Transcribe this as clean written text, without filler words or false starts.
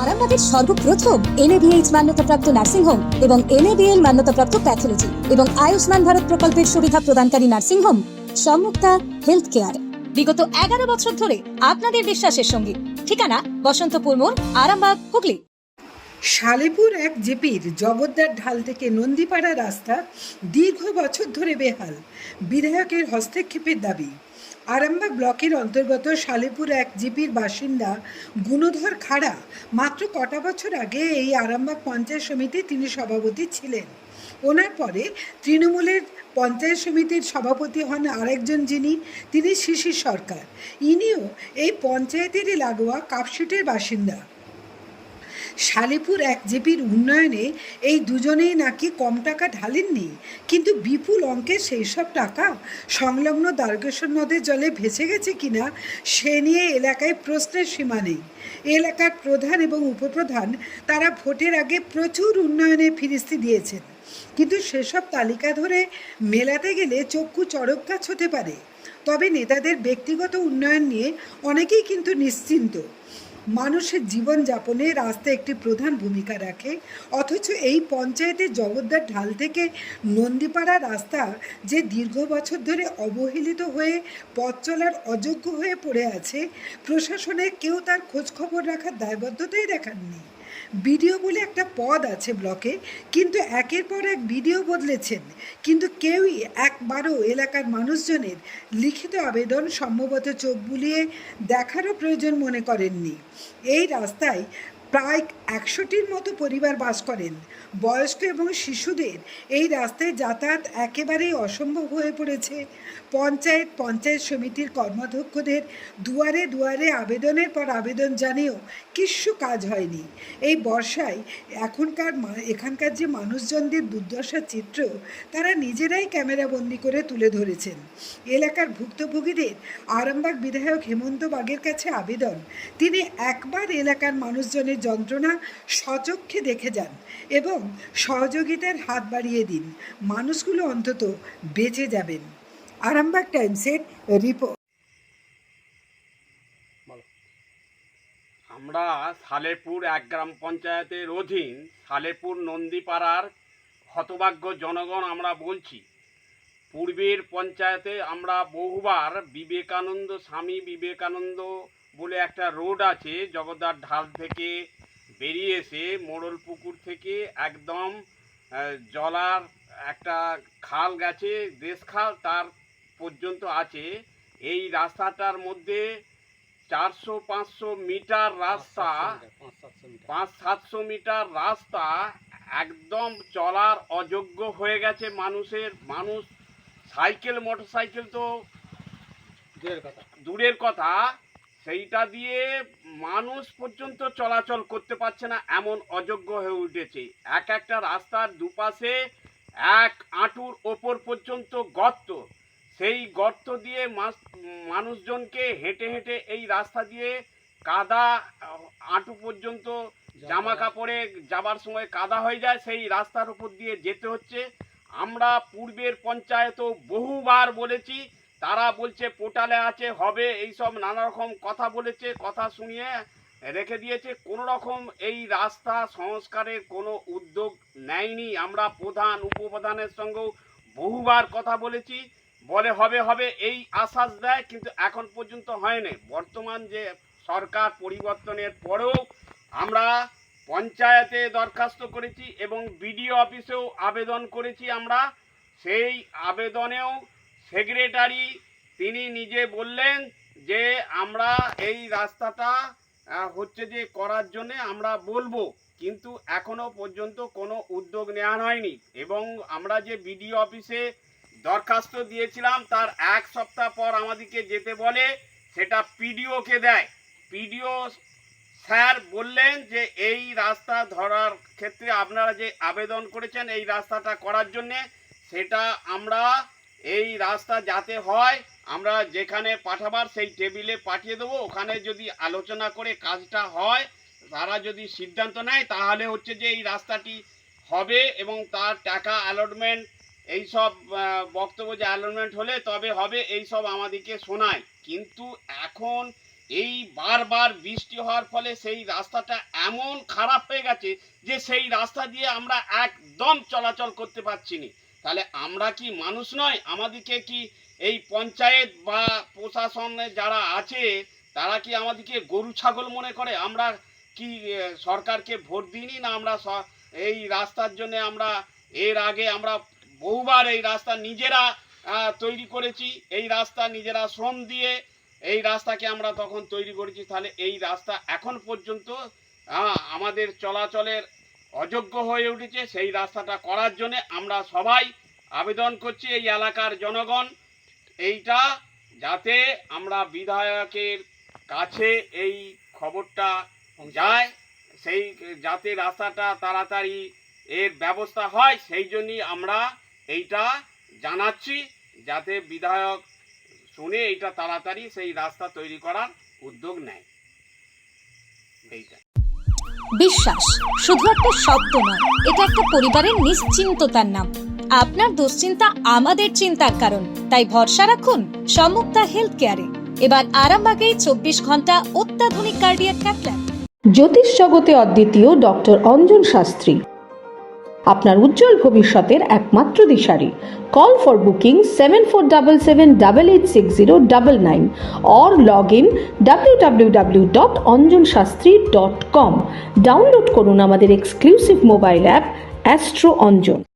আরামবাগের সর্বপ্রথম NABH মান্যতাপ্রাপ্ত nursing home এবং NABL মান্যতাপ্রাপ্ত প্যাথোলজি এবং আয়ুষ্মান ভারত প্রকল্পের সুবিধা প্রদানকারী নার্সিং হোম সম্মুক্তা হেলথ কেয়ার। বিগত 11 বছর ধরে আপনাদের বিশ্বাসের সঙ্গী। ঠিকানা বসন্তপুর মোড়, আরামবাগ, হুগলি। সালেপুর এক জিপির জগদ্দার ঢাল থেকে নন্দীপাড়া রাস্তা দীর্ঘ বছর ধরে বেহাল। বিধায়কের হস্তক্ষেপের দাবি। আরামবাগ ব্লকের অন্তর্গত সালেপুর এক জিপির বাসিন্দা গুণধর খাড়া মাত্র কটা বছর আগে এই আরামবাগ পঞ্চায়েত সমিতির তিনি সভাপতি ছিলেন। ওনার পরে তৃণমূলের পঞ্চায়েত সমিতির সভাপতি হন আরেকজন, তিনি শিশির সরকার। ইনিও এই পঞ্চায়েতেরই লাগোয়া কাপশিটের বাসিন্দা। সালেপুর এক জিপির উন্নয়নে এই দুজনেই নাকি কম টাকা ঢালেননি, কিন্তু বিপুল অঙ্কের সেই সব টাকা সংলগ্ন দ্বারকেশ্বর নদের জলে ভেসে গেছে কিনা সে নিয়ে এলাকায় প্রশ্নের সীমা নেই। এলাকার প্রধান এবং উপপ্রধান তারা ভোটের আগে প্রচুর উন্নয়নের ফিরিস্তি দিয়েছেন, কিন্তু সেসব তালিকা ধরে মেলাতে গেলে চক্ষু চড়ক গাছ হতে পারে। তবে নেতাদের ব্যক্তিগত উন্নয়ন নিয়ে অনেকেই কিন্তু নিশ্চিন্ত। মানুষের জীবনযাপনে রাস্তা একটি প্রধান ভূমিকা রাখে, অথচ এই পঞ্চায়েতের জগদ্দার ঢাল থেকে নন্দীপাড়া রাস্তা যে দীর্ঘ বছর ধরে অবহেলিত হয়ে পথ চলার অযোগ্য হয়ে পড়ে আছে, প্রশাসনের কেউ তার খোঁজখবর রাখার দায়বদ্ধতাই দেখাননি। বিডিও বলে একটা পদ আছে ব্লকে, কিন্তু একের পর এক বিডিও বদলেছেন, কিন্তু কেউই একবারও এলাকার মানুষজনের লিখিত আবেদন সম্ভবত চোখ বুলিয়ে দেখারও প্রয়োজন মনে করেননি। এই রাস্তায় প্রায় 100টির মতো পরিবার বাস করেন। বয়স্ক এবং শিশুদের এই রাস্তায় যাতায়াত একেবারেই অসম্ভব হয়ে পড়েছে। পঞ্চায়েত সমিতির কর্মাধ্যক্ষদের দুয়ারে দুয়ারে আবেদনের পর আবেদন জানিয়েও কিচ্ছু কাজ হয়নি। এই বর্ষায় এখানকার যে মানুষজনদের দুর্দশার চিত্র তারা নিজেরাই ক্যামেরাবন্দি করে তুলে ধরেছেন। এলাকার ভুক্তভোগীদের আরামবাগ বিধায়ক হেমন্ত বাগের কাছে আবেদন, তিনি একবার এলাকার মানুষজনের যন্ত্রণা স্বচক্ষে দেখে যান এবং সহযোগিতার হাত বাড়িয়ে দিন। মানুষগুলো অন্তত বেঁচে যাবেন। আরামবাগ টাইমসের রিপোর্ট। আমরা সালেপুর এক গ্রাম পঞ্চায়েতের অধীন সালেপুর নন্দীপাড়ার হতভাগ্য জনগণ আমরা বলছি। পূর্বের পঞ্চায়েতে আমরা বহুবার স্বামী বিবেকানন্দ বলে একটা রোড আছে, জগদ্দার ঢাল থেকে বেরিয়ে এসে মোড়ল পুকুর থেকে একদম জলার একটা খাল গেছে, দেশ খাল, তার পর্যন্ত আছে। এই রাস্তাটার মধ্যে 400-500 মিটার রাস্তা, 500-700 মিটার রাস্তা একদম চলার অযোগ্য হয়ে গেছে। মানুষ সাইকেল মোটরসাইকেল তো দূরের কথা, সেইটা দিয়ে মানুষ পর্যন্ত চলাচল করতে পারছে না, এমন অযোগ্য হয়ে উঠেছে। একটা রাস্তার দুপাশে 1 হাঁটুর ওপর পর্যন্ত গর্ত। সেই গর্ত দিয়ে মানুষজনকে হেঁটে হেঁটে এই রাস্তা দিয়ে কাদা হাঁটু পর্যন্ত, জামা কাপড়ে যাবার সময় কাদা হয়ে যায়, সেই রাস্তার উপর দিয়ে যেতে হচ্ছে। আমরা পূর্বের পঞ্চায়েতও বহুবার বলেছি, তারা বলছে পোর্টালে আছে, হবে, এইসব নানা রকম কথা বলেছে, কথা শুনিয়ে রেখে দিয়েছে। কোনো রকম এই রাস্তা সংস্কারের কোনো উদ্যোগ নেয়নি। আমরা প্রধান উপপ্রধানের সঙ্গেও বহুবার কথা বলেছি, বলে হবে এই আশ্বাস দেয়, কিন্তু এখন পর্যন্ত হয়নি। বর্তমান যে সরকার পরিবর্তনের পরেও আমরা পঞ্চায়েতে দরখাস্ত করেছি এবং বিডিও অফিসেও আবেদন করেছি। আমরা সেই আবেদনেও সেক্রেটারি তিনি নিজে বললেন যে আমরা এই রাস্তাটা হচ্ছে যে করার জন্যে আমরা বলবো, কিন্তু এখনো পর্যন্ত কোনো উদ্যোগ নেওয়া হয়নি। এবং আমরা যে বিডিও অফিসে দরখাস্ত দিয়েছিলাম তার 1 সপ্তাহ পর আমাদেরকে যেতে বলে, সেটা পিডিওকে দেয়। পিডিও স্যার বললেন যে এই রাস্তা ধরার ক্ষেত্রে আপনারা যে আবেদন করেছেন এই রাস্তাটা করার জন্যে, সেটা আমরা এই রাস্তা যাতে হয় আমরা যেখানে পাঠাবার সেই টেবিলে পাঠিয়ে দেবো, ওখানে যদি আলোচনা করে কাজটা হয়, তারা যদি সিদ্ধান্ত নেয় তাহলে হচ্ছে যে এই রাস্তাটি হবে এবং তার টাকা অ্যালটমেন্ট, এই সব বক্তব্য যে অ্যালটমেন্ট হলে তবে হবে, এই সব আমাদেরকে শোনায়। কিন্তু এখন এই বারবার বৃষ্টি হওয়ার ফলে সেই রাস্তাটা এমন খারাপ হয়ে গেছে যে সেই রাস্তা দিয়ে আমরা একদম চলাচল করতে পারছি না। তাহলে আমরা কি মানুষ নয়? আমাদেরকে কি এই পঞ্চায়েত বা প্রশাসনে যারা আছে তারা কি আমাদেরকে গরু ছাগল মনে করে? আমরা কি সরকারকে ভোট দিইনি না? আমরা এই রাস্তার জন্য আমরা এর আগে আমরা বহুবার এই রাস্তা নিজেরা তৈরি করেছি, এই রাস্তা নিজেরা শ্রম দিয়ে এই রাস্তাকে আমরা তখন তৈরি করেছি। তাহলে এই রাস্তা এখন পর্যন্ত আমাদের চলাচলের অযোগ্য হয়ে উঠেছে। সেই রাস্তাটা করার জন্য আমরা সবাই আবেদন করছি, এই এলাকার জনগণ, এইটা যাতে আমরা বিধায়কের কাছে এই খবরটা যায়, সেই যাতে রাস্তাটা তাড়াতাড়ি এর ব্যবস্থা হয়, সেই জন্যই আমরা এইটা জানাচ্ছি, যাতে বিধায়ক শুনে এইটা তাড়াতাড়ি সেই রাস্তা তৈরি করার উদ্যোগ নেয়। এইটা বিশ্বাস শুধু একটা শব্দ নয়, এটা একটা পরিবারের নিশ্চিন্ততার নাম। আপনার দুশ্চিন্তা আমাদের চিন্তার কারণ, তাই ভরসা রাখুন সম্মুক্তা হেলথ কেয়ারে। এবার আরামবাগে 24 ঘন্টা অত্যাধুনিক কার্ডিয়াক ক্যাথল্যাব। জ্যোতিষ জগতে অদ্বিতীয় ডক্টর অঞ্জন শাস্ত্রী, আপনার উজ্জ্বল ভবিষ্যতের একমাত্র দিশারি। Call for booking 7477886099 or log in www.anjanshastri.com। Download করুন আমাদের exclusive mobile app astro Anjan.